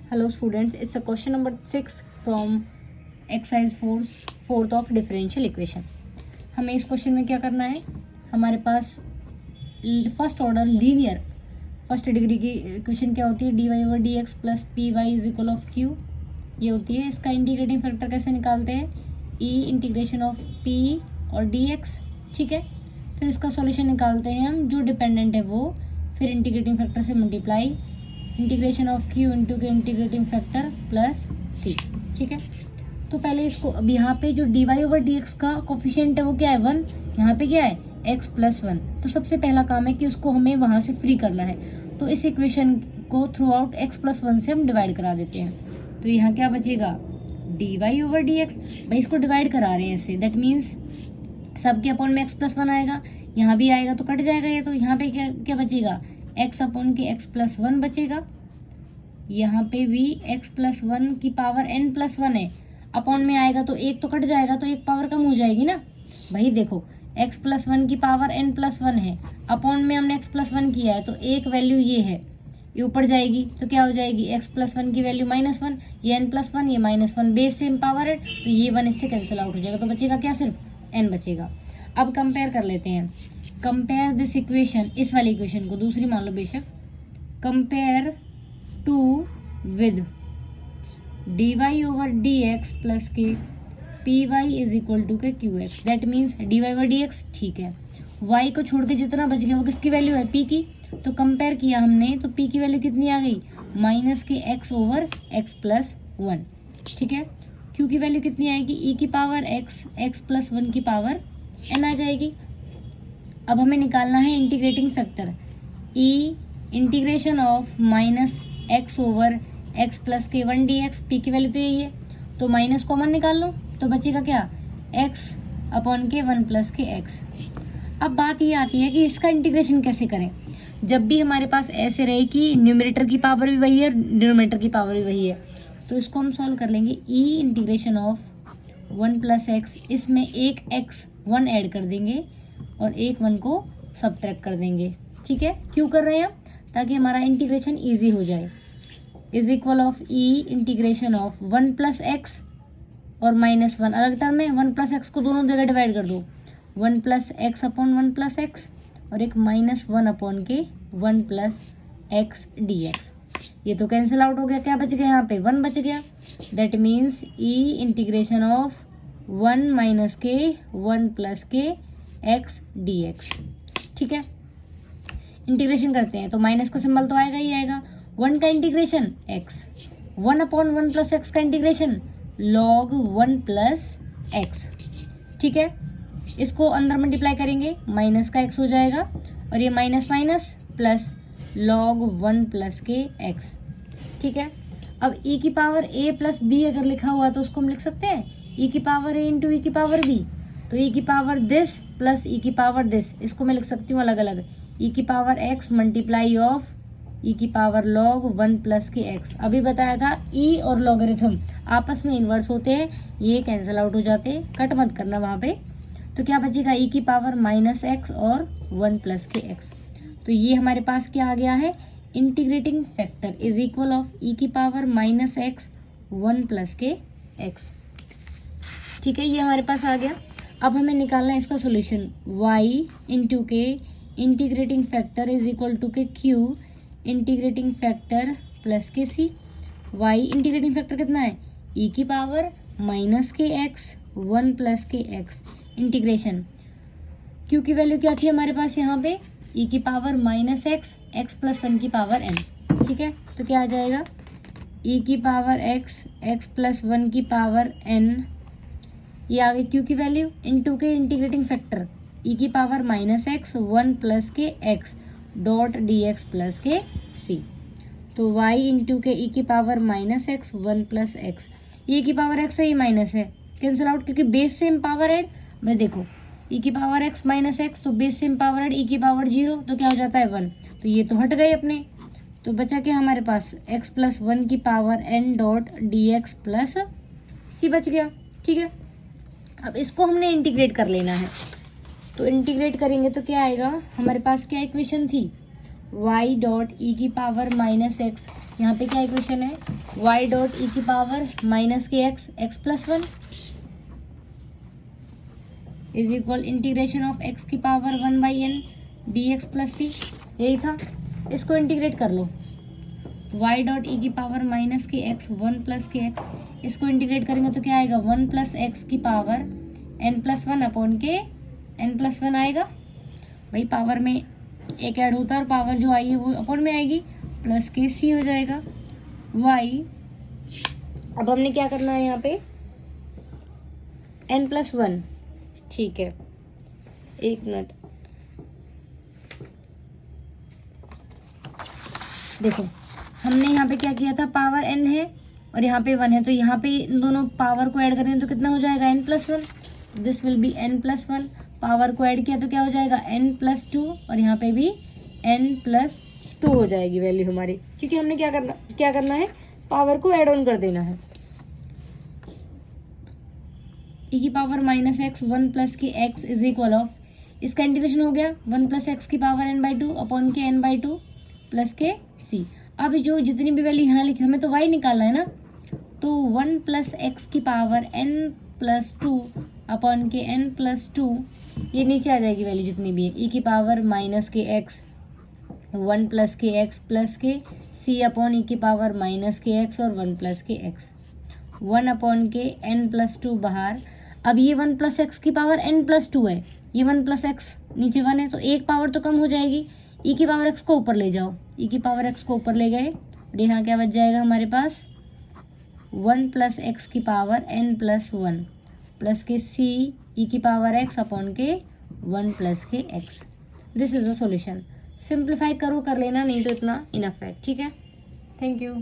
Hello students, it's a question number 6 from exercise 4 fourth of differential equation. हमें इस question में क्या करना है, हमारे पास first order linear first degree की इक्वेशन क्या होती है, d Y over D x plus p y is equal of q, ये होती है. इसका इंटीग्रेटिंग फैक्टर कैसे निकालते हैं, ई इंटीग्रेशन ऑफ पी और डी एक्स. ठीक है, फिर इसका सॉल्यूशन निकालते हैं हम, जो डिपेंडेंट है वो, फिर इंटीग्रेटिंग फैक्टर से multiply, integration of Q into के इंटीग्रेटिंग फैक्टर प्लस सी. ठीक है, तो पहले इसको, अब यहाँ पे जो D Y over D X का कोफिशिएंट है वो क्या है 1, यहाँ पे क्या है x प्लस 1. तो सबसे पहला काम है कि उसको हमें वहाँ से फ्री करना है. तो इस इक्वेशन को थ्रू आउट x प्लस 1 से हम डिवाइड करा देते हैं. तो यहाँ क्या बचेगा, D Y over D X. भाई इसको डिवाइड करा रहे हैं इससे, दैट मीन्स सबके अपॉन में x प्लस 1 आएगा, यहाँ भी आएगा तो कट जाएगा ये. तो यहाँ पे क्या क्या बचेगा, x अपॉन के x प्लस 1 बचेगा. यहाँ पे भी x प्लस 1 की पावर n प्लस 1 है, अपॉन में आएगा तो एक तो कट जाएगा, तो एक पावर कम हो जाएगी ना. भाई देखो x प्लस 1 की पावर n प्लस 1 है, अपॉन में हमने x प्लस 1 किया है, तो एक वैल्यू ये है, ये ऊपर जाएगी तो क्या हो जाएगी, x प्लस 1 की वैल्यू माइनस 1, ये n प्लस 1, ये माइनस 1, बेस सेम पावर है, तो ये 1 इससे कैंसिल आउट हो जाएगा. तो बचेगा क्या, सिर्फ n बचेगा. अब कंपेयर कर लेते हैं, कंपेयर दिस इक्वेशन, इस वाली इक्वेशन को, दूसरी मान लो बेशक, compare to with d Y over D x plus k p y is equal to k q x. That means d Y over D x ठीक है, वाई को छोड़ के जितना बच गया वो किसकी वैल्यू है, पी की. तो कंपेयर किया हमने तो पी की वैल्यू कितनी आ गई, minus k x over x plus 1. ठीक है, क्यू की वैल्यू कितनी आएगी, ई की पावर एक्स, एक्स प्लस 1 की पावर एन आ जाएगी. अब हमें निकालना है integrating factor, E integration of minus x over x plus के 1 डी एक्स. पी की वैल्यू तो यही है, तो माइनस कॉमन निकाल लो तो बचेगा क्या, x अपॉन के 1 प्लस के x. अब बात ये आती है कि इसका इंटीग्रेशन कैसे करें. जब भी हमारे पास ऐसे रहे कि न्यूमरेटर की पावर भी वही है, डिनोमिनेटर की पावर भी वही है, तो इसको हम सॉल्व कर लेंगे. ई इंटीग्रेशन ऑफ 1 प्लस एक्स, इसमें एक x 1 ऐड कर देंगे और एक 1 को सब्ट्रैक्ट कर देंगे. ठीक है, क्यों कर रहे हैं हम, ताकि हमारा इंटीग्रेशन ईजी हो जाए. Is equal of E integration of 1 plus x और माइनस 1 अलग टर्म में, 1 प्लस एक्स को दोनों जगह डिवाइड कर दो, 1 plus x upon 1 plus x, और एक माइनस 1 अपॉन के 1 प्लस एक्स डी एक्स. ये तो कैंसिल आउट हो गया, क्या बच गया, यहाँ पे 1 बच गया. That means E integration of 1 minus के 1 प्लस के एक्स डी एक्स. ठीक है, इंटीग्रेशन करते हैं तो माइनस का सिंबल तो आएगा ही आएगा. 1 का integration x, 1 upon 1 plus x का इंटीग्रेशन log 1 प्लस एक्स. ठीक है, इसको अंदर मल्टीप्लाई करेंगे, माइनस का x हो जाएगा, और ये minus minus plus log 1 plus के x. ठीक है, अब e की पावर a प्लस b अगर लिखा हुआ तो उसको हम लिख सकते हैं e की पावर a इंटू ई की पावर b. तो e की पावर दिस प्लस e की पावर दिस, इसको मैं लिख सकती हूँ अलग अलग, e की power x multiply of e की पावर log 1 प्लस के x. अभी बताया था ई और लॉगरिथम आपस में इन्वर्स होते हैं, ये कैंसिल आउट हो जाते हैं, कट मत करना वहाँ पे. तो क्या बचेगा, ई की पावर माइनस एक्स और 1 प्लस के x. तो ये हमारे पास क्या आ गया है, integrating factor is equal of e की पावर माइनस एक्स 1 प्लस के x. ठीक है, ये हमारे पास आ गया. अब हमें निकालना है इसका सोल्यूशन, y इंटू के integrating factor is equal to के q इंटीग्रेटिंग फैक्टर प्लस के सी. y इंटीग्रेटिंग फैक्टर कितना है, e की पावर माइनस के x 1 प्लस के x इंटीग्रेशन. q की वैल्यू क्या थी हमारे पास यहाँ पे, e की power minus X, x plus 1 की पावर n. ठीक है, तो क्या आ जाएगा, e की पावर x, एक्स प्लस 1 की पावर n, ये आ गई q की वैल्यू, इंटू के इंटीग्रेटिंग फैक्टर e की पावर माइनस एक्स 1 प्लस के x dot d x plus के सी. तो y इंटू के ई की power minus x 1 plus x, e की पावर x है, ये माइनस है, कैंसिल आउट क्योंकि बेस सेम पावर है. मैं देखो ई की पावर x माइनस एक्स, तो बेस सेम पावर है, ई की पावर 0, तो क्या हो जाता है 1, तो ये तो हट गए अपने. तो बचा क्या हमारे पास, x प्लस 1 की power n dot d x plus c बच गया. ठीक है, अब इसको हमने इंटीग्रेट कर लेना है. तो इंटीग्रेट करेंगे तो क्या आएगा, हमारे पास क्या इक्वेशन थी, y डॉट ई की पावर माइनस एक्स, यहाँ पे क्या इक्वेशन है, वाई डॉट ई की power minus k x x plus one is equal integration of x की power 1/n d x plus c. यही था, इसको इंटीग्रेट कर लो। वाई डॉट ई की power minus k x 1 plus के x, इसको integrate करेंगे तो क्या आएगा 1 प्लस एक्स की power n plus one upon के n प्लस वन आएगा। भाई पावर में एक ऐड होता है और पावर जो आई है वो अपॉन में आएगी, प्लस के सी हो जाएगा y। अब हमने क्या करना है यहाँ पे n प्लस वन, ठीक है एक मिनट देखो, हमने यहाँ पे क्या किया था, पावर n है और यहाँ पे 1 है, तो यहाँ पे इन दोनों पावर को ऐड करेंगे तो कितना हो जाएगा n plus one, this will be n plus one. Power को ऐड किया तो क्या हो जाएगा n प्लस टू और यहाँ पे भी n प्लस टू हो जाएगी वैल्यू हमारी, क्योंकि हमने क्या करना है, पावर को ऐड ऑन कर देना है। e की पावर माइनस एक्स 1 प्लस के x इज इक्वल ऑफ, इसका इंटीग्रेशन हो गया 1 प्लस एक्स की पावर n/2 अपॉन के n/2 प्लस के सी। अब जो जितनी भी वैल्यू यहाँ लिखी हमें तो y निकालना है ना, तो 1 प्लस एक्स की power n plus two upon के n प्लस टू, ये नीचे आ जाएगी वैल्यू जितनी भी है, e की power minus k x 1 plus के एक्स प्लस के सी अपॉन ई की पावर माइनस के एक्स और 1 प्लस के एक्स, 1 अपॉन के n प्लस टू बाहर। अब ये 1 प्लस एक्स की पावर n प्लस टू है, ये 1 प्लस एक्स नीचे 1 है तो एक पावर तो कम हो जाएगी, e की पावर x को ऊपर ले जाओ, e की पावर x को ऊपर ले गए और यहाँ क्या बच जाएगा हमारे पास 1 प्लस एक्स की power n plus one plus के c e की पावर x अपॉन के 1 प्लस के x। This is a solution. Simplify करो कर लेना, नहीं तो इतना इनफ है, ठीक है। Thank you.